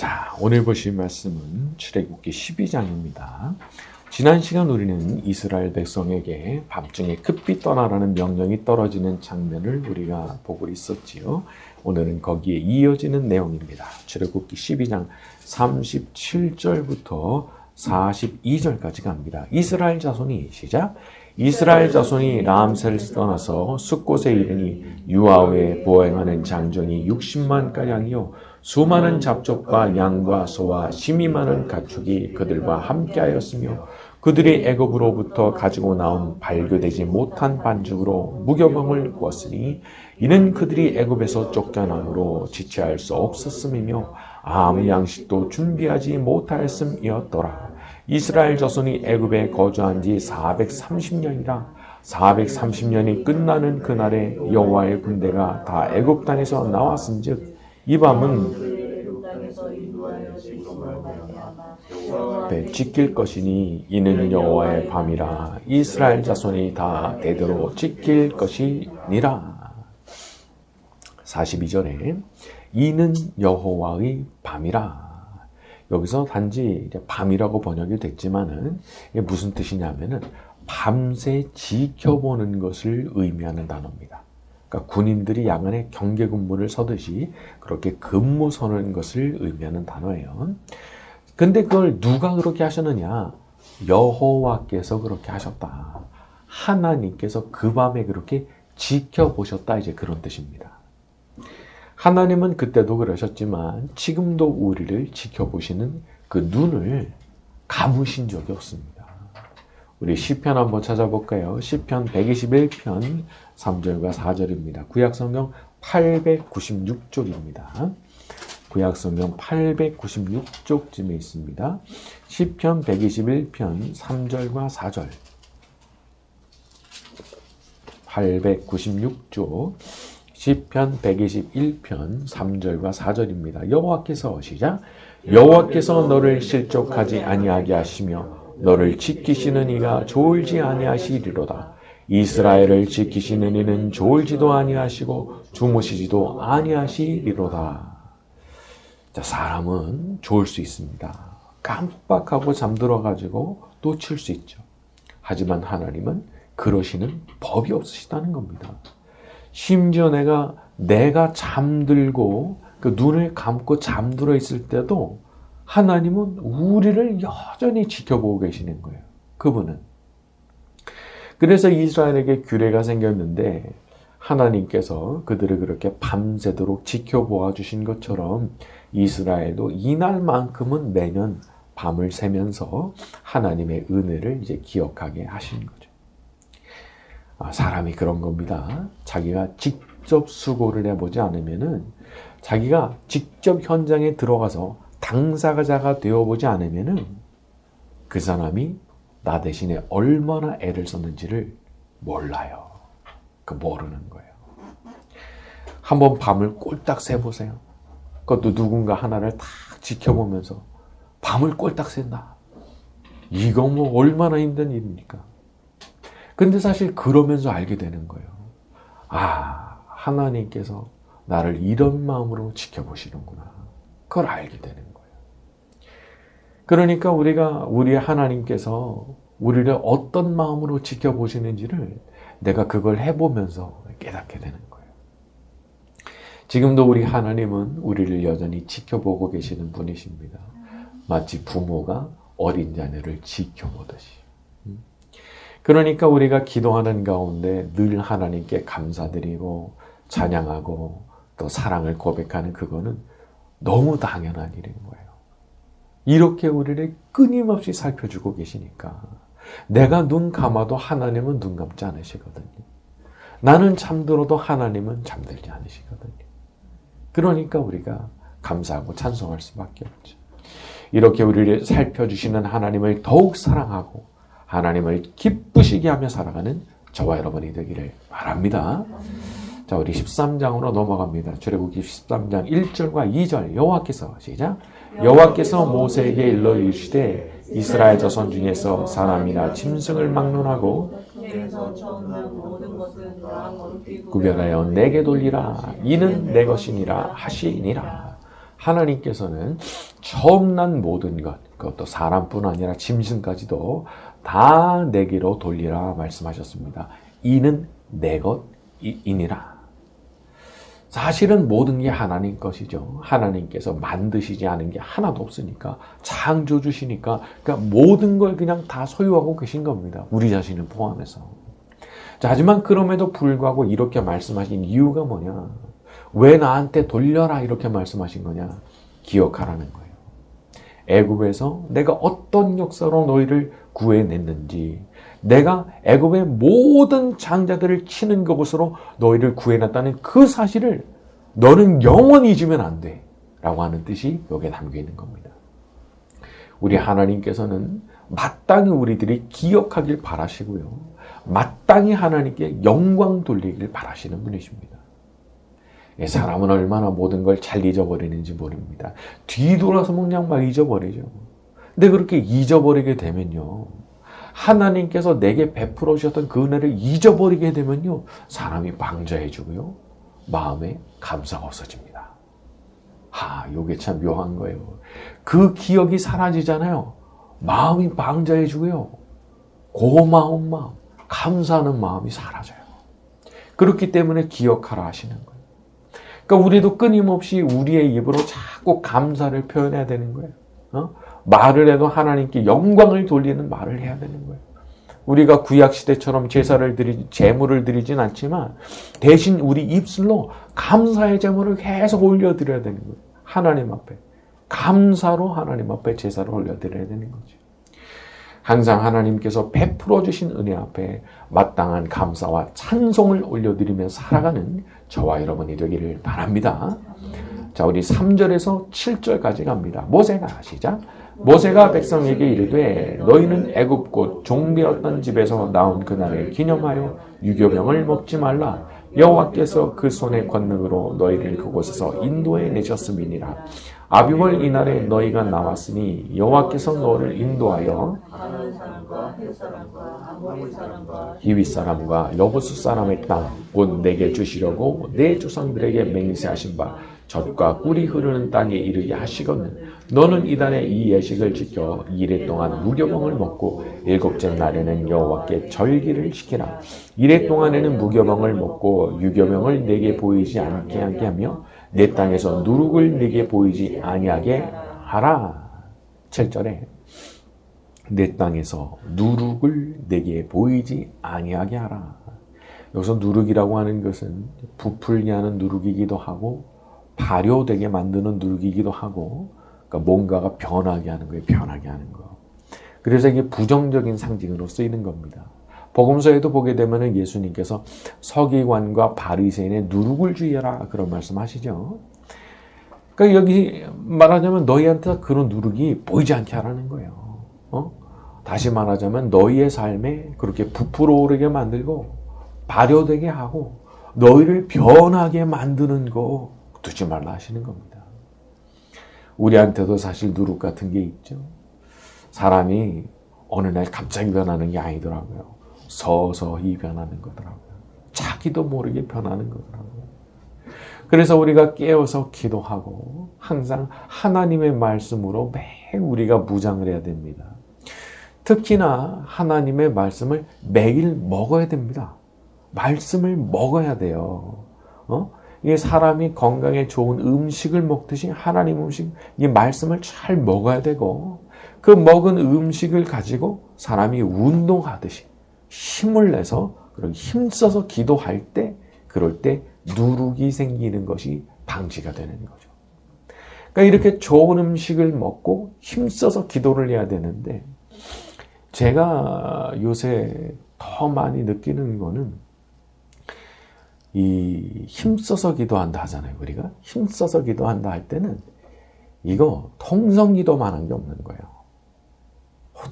자, 오늘 보실 말씀은 출애굽기 12장입니다. 지난 시간 우리는 이스라엘 백성에게 밤중에 급히 떠나라는 명령이 떨어지는 장면을 우리가 보고 있었지요. 오늘은 거기에 이어지는 내용입니다. 출애굽기 12장 37절부터 42절까지 갑니다. 이스라엘 자손이 시작. 이스라엘 자손이 라암셀을 떠나서 숫곳에 이르니 유아외에 보행하는 장정이 60만 가량이요 수많은 잡족과 양과 소와 심이 많은 가축이 그들과 함께하였으며 그들이 애굽으로부터 가지고 나온 발교되지 못한 반죽으로 무교병을 구웠으니 이는 그들이 애굽에서 쫓겨남으로 지체할 수 없었음이며 아무 양식도 준비하지 못하였음이었더라. 이스라엘 자손이 애굽에 거주한 지 430년이라 430년이 끝나는 그날에 여호와의 군대가 다 애굽 땅에서 나왔은즉 이 밤은 지킬 것이니 이는 여호와의 밤이라 이스라엘 자손이 다 대대로 지킬 것이니라. 42절에 이는 여호와의 밤이라. 여기서 단지 밤이라고 번역이 됐지만은 이게 무슨 뜻이냐면은 밤새 지켜보는 것을 의미하는 단어입니다. 그러니까 군인들이 야간에 경계 근무를 서듯이 그렇게 근무 서는 것을 의미하는 단어예요. 근데 그걸 누가 그렇게 하셨느냐? 여호와께서 그렇게 하셨다. 하나님께서 그 밤에 그렇게 지켜보셨다. 이제 그런 뜻입니다. 하나님은 그때도 그러셨지만 지금도 우리를 지켜보시는 그 눈을 감으신 적이 없습니다. 우리 시편 한번 찾아볼까요? 시편 121편 3절과 4절입니다. 구약성경 896쪽입니다. 구약성경 896쪽쯤에 있습니다. 시편 121편 3절과 4절. 896쪽 시편 121편 3절과 4절입니다. 여호와께서 시작. 여호와께서 너를 실족하지 아니하게 하시며 너를 지키시는 이가 졸지 아니하시리로다. 이스라엘을 지키시는 이는 졸지도 아니하시고 주무시지도 아니하시리로다. 자, 사람은 졸 수 있습니다. 깜빡하고 잠들어가지고 놓칠 수 있죠. 하지만 하나님은 그러시는 법이 없으시다는 겁니다. 심지어 내가 잠들고 그 눈을 감고 잠들어 있을 때도 하나님은 우리를 여전히 지켜보고 계시는 거예요. 그분은. 그래서 이스라엘에게 규례가 생겼는데 하나님께서 그들을 그렇게 밤새도록 지켜보아 주신 것처럼 이스라엘도 이날만큼은 매년 밤을 새면서 하나님의 은혜를 이제 기억하게 하신 거죠. 사람이 그런 겁니다. 자기가 직접 수고를 해보지 않으면은 자기가 직접 현장에 들어가서 당사자가 되어보지 않으면은 그 사람이 나 대신에 얼마나 애를 썼는지를 몰라요. 모르는 거예요. 한번 밤을 꼴딱 새보세요. 그것도 누군가 하나를 딱 지켜보면서 밤을 꼴딱 샌다. 이거 뭐 얼마나 힘든 일입니까? 근데 사실 그러면서 알게 되는 거예요. 하나님께서 나를 이런 마음으로 지켜보시는구나. 그걸 알게 되는 거예요. 그러니까 우리 하나님께서 우리를 어떤 마음으로 지켜보시는지를 내가 그걸 해보면서 깨닫게 되는 거예요. 지금도 우리 하나님은 우리를 여전히 지켜보고 계시는 분이십니다. 마치 부모가 어린 자녀를 지켜보듯이. 그러니까 우리가 기도하는 가운데 늘 하나님께 감사드리고 찬양하고 또 사랑을 고백하는 그거는 너무 당연한 일인 거예요. 이렇게 우리를 끊임없이 살펴주고 계시니까 내가 눈 감아도 하나님은 눈 감지 않으시거든요. 나는 잠들어도 하나님은 잠들지 않으시거든요. 그러니까 우리가 감사하고 찬송할 수밖에 없죠. 이렇게 우리를 살펴주시는 하나님을 더욱 사랑하고 하나님을 기쁘시게 하며 살아가는 저와 여러분이 되기를 바랍니다. 자, 우리 13장으로 넘어갑니다. 출애굽기 13장 1절과 2절 여호와께서 시작. 여호와께서 모세에게 일러 이르시되 이스라엘 자손 중에서 사람이나 짐승을 막론하고 구별하여 내게 돌리라. 이는 내 것이니라 하시니라. 하나님께서는 처음 난 모든 것, 그것도 사람뿐 아니라 짐승까지도 다 내게로 돌리라 말씀하셨습니다. 이는 내 것이니라. 사실은 모든 게 하나님 것이죠. 하나님께서 만드시지 않은 게 하나도 없으니까, 창조주시니까, 그러니까 모든 걸 그냥 다 소유하고 계신 겁니다. 우리 자신을 포함해서. 자, 하지만 그럼에도 불구하고 이렇게 말씀하신 이유가 뭐냐? 왜 나한테 돌려라 이렇게 말씀하신 거냐? 기억하라는 거예요. 애굽에서 내가 어떤 역사로 너희를 구해냈는지, 내가 애굽의 모든 장자들을 치는 그곳으로 너희를 구해놨다는 그 사실을 너는 영원히 잊으면 안 돼 라고 하는 뜻이 여기에 담겨 있는 겁니다. 우리 하나님께서는 마땅히 우리들이 기억하길 바라시고요, 마땅히 하나님께 영광 돌리길 바라시는 분이십니다. 사람은 얼마나 모든 걸 잘 잊어버리는지 모릅니다. 뒤돌아서 그냥 막 잊어버리죠. 근데 그렇게 잊어버리게 되면요, 하나님께서 내게 베풀어 주셨던 그 은혜를 잊어버리게 되면요, 사람이 방자해지고요, 마음에 감사가 없어집니다. 요게 참 묘한 거예요. 그 기억이 사라지잖아요. 마음이 방자해지고요, 고마운 마음, 감사하는 마음이 사라져요. 그렇기 때문에 기억하라 하시는 거예요. 그러니까 우리도 끊임없이 우리의 입으로 자꾸 감사를 표현해야 되는 거예요. 말을 해도 하나님께 영광을 돌리는 말을 해야 되는 거예요. 우리가 구약시대처럼 제물을 드리진 않지만 대신 우리 입술로 감사의 제물을 계속 올려드려야 되는 거예요. 하나님 앞에. 감사로 하나님 앞에 제사를 올려드려야 되는 거죠. 항상 하나님께서 베풀어 주신 은혜 앞에 마땅한 감사와 찬송을 올려드리며 살아가는 저와 여러분이 되기를 바랍니다. 자, 우리 3절에서 7절까지 갑니다. 모세가 시작. 모세가 백성에게 이르되 너희는 애굽 곧 종되었던 집에서 나온 그날을 기념하여 유교병을 먹지 말라. 여호와께서 그 손의 권능으로 너희를 그곳에서 인도해 내셨음이니라. 아비월 이날에 너희가 나왔으니 여호와께서 너를 인도하여 히윗 사람과 여부수 사람의 땅 곧 내게 주시려고 내 조상들에게 맹세하신 바 젖과 꿀이 흐르는 땅에 이르게 하시거든. 너는 이달에 이 예식을 지켜 2일 동안 무교병을 먹고 7째 날에는 여호와께 절기를 지키라. 1일 동안에는 무교병을 먹고 유교병을 내게 보이지 않게 하며 내 땅에서 누룩을 내게 보이지 아니하게 하라. 7절에 내 땅에서 누룩을 내게 보이지 아니하게 하라. 여기서 누룩이라고 하는 것은 부풀게 하는 누룩이기도 하고 발효되게 만드는 누룩이기도 하고, 그러니까 뭔가가 변하게 하는 거예요. 변하게 하는 거. 그래서 이게 부정적인 상징으로 쓰이는 겁니다. 복음서에도 보게 되면 예수님께서 서기관과 바리새인의 누룩을 주의하라 그런 말씀하시죠. 그러니까 여기 말하자면 너희한테 그런 누룩이 보이지 않게 하라는 거예요. 다시 말하자면 너희의 삶에 그렇게 부풀어 오르게 만들고 발효되게 하고 너희를 변하게 만드는 거 두지 말라 하시는 겁니다. 우리한테도 사실 누룩 같은 게 있죠. 사람이 어느 날 갑자기 변하는 게 아니더라고요. 서서히 변하는 거더라고요. 자기도 모르게 변하는 거더라고요. 그래서 우리가 깨어서 기도하고 항상 하나님의 말씀으로 매일 우리가 무장을 해야 됩니다. 특히나 하나님의 말씀을 매일 먹어야 됩니다. 말씀을 먹어야 돼요. 이게 사람이 건강에 좋은 음식을 먹듯이 하나님 음식, 이 말씀을 잘 먹어야 되고, 그 먹은 음식을 가지고 사람이 운동하듯이 힘을 내서 그리고 힘써서 기도할 때, 그럴 때 누룩이 생기는 것이 방지가 되는 거죠. 그러니까 이렇게 좋은 음식을 먹고 힘써서 기도를 해야 되는데, 제가 요새 더 많이 느끼는 거는 이 힘써서 기도한다 하잖아요. 우리가 힘써서 기도한다 할 때는 이거 통성기도만 한 게 없는 거예요.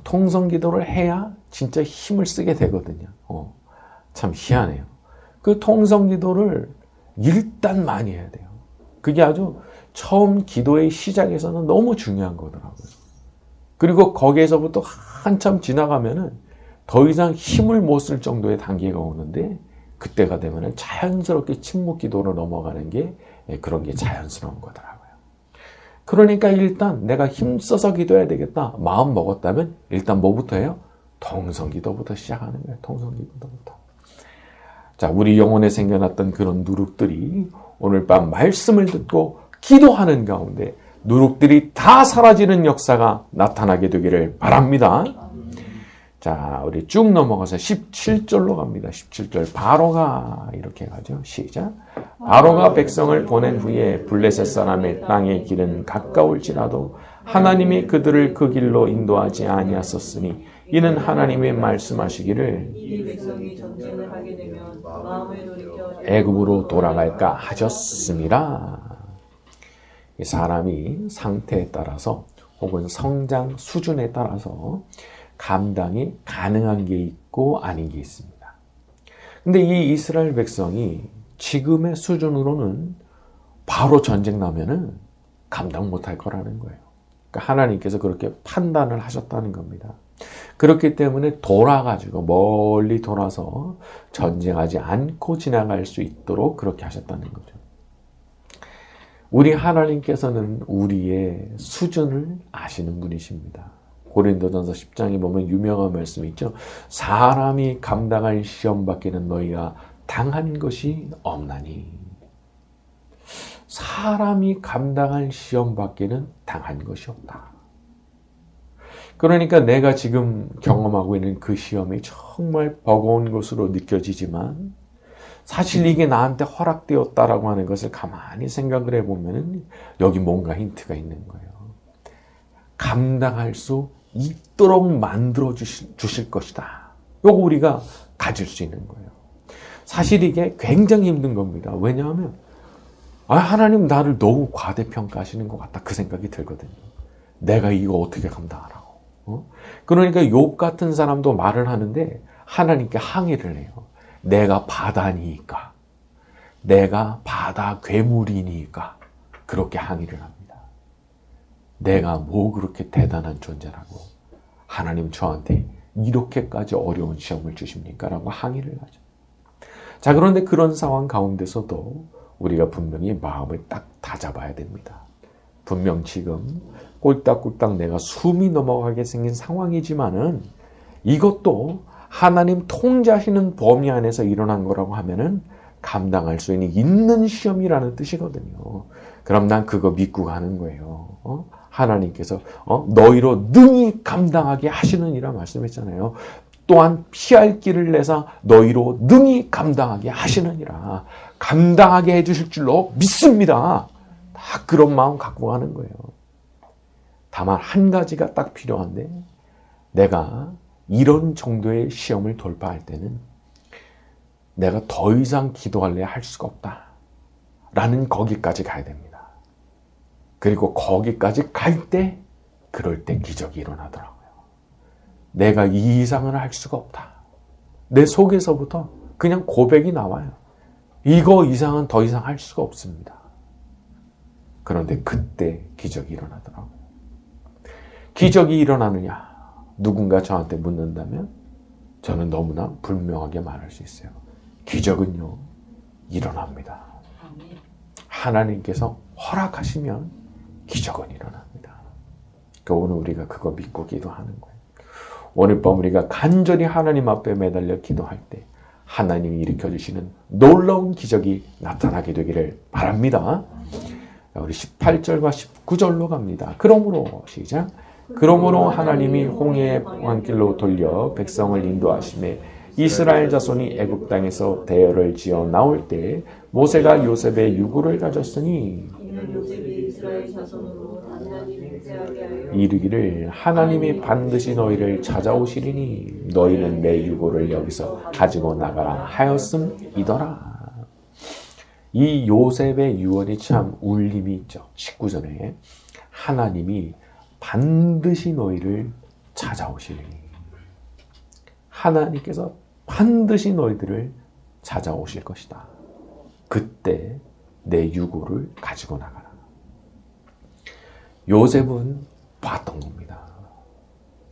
통성기도를 해야 진짜 힘을 쓰게 되거든요. 참 희한해요. 그 통성기도를 일단 많이 해야 돼요. 그게 아주 처음 기도의 시작에서는 너무 중요한 거더라고요. 그리고 거기에서부터 한참 지나가면은 더 이상 힘을 못 쓸 정도의 단계가 오는데, 그때가 되면은 자연스럽게 침묵 기도로 넘어가는 게 그런 게 자연스러운 거더라고요. 그러니까 일단 내가 힘써서 기도해야 되겠다. 마음 먹었다면 일단 뭐부터 해요? 통성기도부터 시작하는 거예요. 통성기도부터. 자, 우리 영혼에 생겨났던 그런 누룩들이 오늘 밤 말씀을 듣고 기도하는 가운데 누룩들이 다 사라지는 역사가 나타나게 되기를 바랍니다. 자, 우리 쭉 넘어가서 17절로 갑니다. 17절. 바로가 이렇게 가죠. 시작. 바로가 백성을 보낸 후에 블레셋 사람의 땅의 길은 가까울지라도 하나님이 그들을 그 길로 인도하지 아니하셨으니 이는 하나님의 말씀하시기를 이 백성이 전쟁을 하게 되면 마음을 돌이켜 애굽으로 돌아갈까 하셨습니다. 이 사람이 상태에 따라서 혹은 성장 수준에 따라서 감당이 가능한 게 있고 아닌 게 있습니다. 근데 이 이스라엘 백성이 지금의 수준으로는 바로 전쟁 나면은 감당 못할 거라는 거예요. 그러니까 하나님께서 그렇게 판단을 하셨다는 겁니다. 그렇기 때문에 돌아가지고 멀리 돌아서 전쟁하지 않고 지나갈 수 있도록 그렇게 하셨다는 거죠. 우리 하나님께서는 우리의 수준을 아시는 분이십니다. 고린도전서 10장에 보면 유명한 말씀이 있죠. 사람이 감당할 시험 밖에는 너희가 당한 것이 없나니. 사람이 감당할 시험 밖에는 당한 것이 없다. 그러니까 내가 지금 경험하고 있는 그 시험이 정말 버거운 것으로 느껴지지만 사실 이게 나한테 허락되었다라고 하는 것을 가만히 생각을 해보면 여기 뭔가 힌트가 있는 거예요. 감당할 수 있도록 만들어 주실 것이다. 이거 우리가 가질 수 있는 거예요. 사실 이게 굉장히 힘든 겁니다. 왜냐하면 하나님 나를 너무 과대평가하시는 것 같다. 그 생각이 들거든요. 내가 이거 어떻게 감당하라고. 그러니까 욥 같은 사람도 말을 하는데 하나님께 항의를 해요. 내가 바다니까. 내가 바다 괴물이니까. 그렇게 항의를 합니다. 내가 뭐 그렇게 대단한 존재라고 하나님 저한테 이렇게까지 어려운 시험을 주십니까? 라고 항의를 하죠. 자, 그런데 그런 상황 가운데서도 우리가 분명히 마음을 딱 다잡아야 됩니다. 분명 지금 꼴딱꼴딱 내가 숨이 넘어가게 생긴 상황이지만은 이것도 하나님 통제하시는 범위 안에서 일어난 거라고 하면은 감당할 수 있는 시험이라는 뜻이거든요. 그럼 난 그거 믿고 가는 거예요. 하나님께서 너희로 능히 감당하게 하시느니라 말씀했잖아요. 또한 피할 길을 내사 너희로 능히 감당하게 하시느니라. 감당하게 해주실 줄로 믿습니다. 다 그런 마음 갖고 가는 거예요. 다만 한 가지가 딱 필요한데 내가 이런 정도의 시험을 돌파할 때는 내가 더 이상 기도할래 할 수가 없다. 라는 거기까지 가야 됩니다. 그리고 거기까지 갈 때 그럴 때 기적이 일어나더라고요. 내가 이 이상은 할 수가 없다. 내 속에서부터 그냥 고백이 나와요. 이거 이상은 더 이상 할 수가 없습니다. 그런데 그때 기적이 일어나더라고요. 기적이 일어나느냐? 누군가 저한테 묻는다면 저는 너무나 분명하게 말할 수 있어요. 기적은요, 일어납니다. 하나님께서 허락하시면 기적은 일어납니다. 그러니까 오늘 우리가 그거 믿고 기도하는 거예요. 오늘 밤 우리가 간절히 하나님 앞에 매달려 기도할 때 하나님이 일으켜주시는 놀라운 기적이 나타나게 되기를 바랍니다. 우리 18절과 19절로 갑니다. 그러므로 시작. 그러므로 하나님이 홍해의 광길로 돌려 백성을 인도하시매 이스라엘 자손이 애굽 땅에서 대열을 지어 나올 때 모세가 요셉의 유구를 가졌으니 이는 요셉이 이스라엘 자손으로 단단히 맹세하게 하여 이르기를 하나님이 반드시 너희를 찾아오시리니 너희는 내 유고를 여기서 가지고 나가라 하였음이더라. 이 요셉의 유언이 참 울림이 있죠. 19절에 하나님이 반드시 너희를 찾아오시리니 하나님께서 반드시 너희들을 찾아오실 것이다. 그때 내 유고를 가지고 나가라. 요셉은 봤던 겁니다.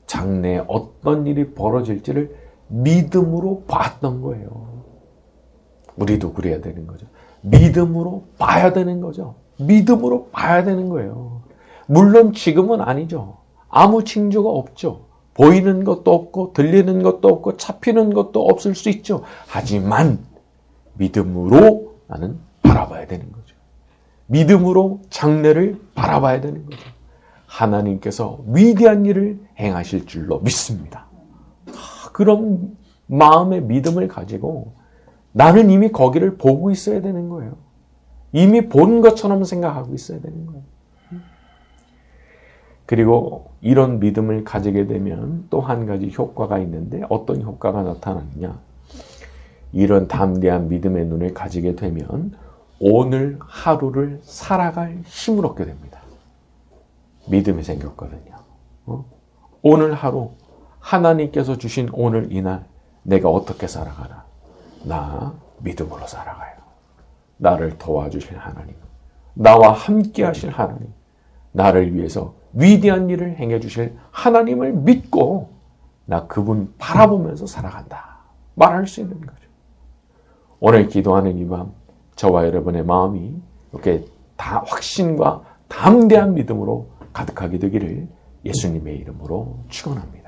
장래에 어떤 일이 벌어질지를 믿음으로 봤던 거예요. 우리도 그래야 되는 거죠. 믿음으로 봐야 되는 거죠. 믿음으로 봐야 되는 거예요. 물론 지금은 아니죠. 아무 징조가 없죠. 보이는 것도 없고 들리는 것도 없고 잡히는 것도 없을 수 있죠. 하지만 믿음으로 나는 바라봐야 되는 거죠. 믿음으로 장래를 바라봐야 되는 거죠. 하나님께서 위대한 일을 행하실 줄로 믿습니다. 그런 마음의 믿음을 가지고 나는 이미 거기를 보고 있어야 되는 거예요. 이미 본 것처럼 생각하고 있어야 되는 거예요. 그리고 이런 믿음을 가지게 되면 또 한 가지 효과가 있는데 어떤 효과가 나타나느냐. 이런 담대한 믿음의 눈을 가지게 되면 오늘 하루를 살아갈 힘을 얻게 됩니다. 믿음이 생겼거든요. 오늘 하루 하나님께서 주신 오늘 이날 내가 어떻게 살아가나. 나 믿음으로 살아가요. 나를 도와주실 하나님, 나와 함께 하실 하나님, 나를 위해서 위대한 일을 행해 주실 하나님을 믿고 나 그분 바라보면서 살아간다 말할 수 있는 거죠. 오늘 기도하는 이 밤 저와 여러분의 마음이 이렇게 다 확신과 담대한 믿음으로 가득하게 되기를 예수님의 이름으로 축원합니다.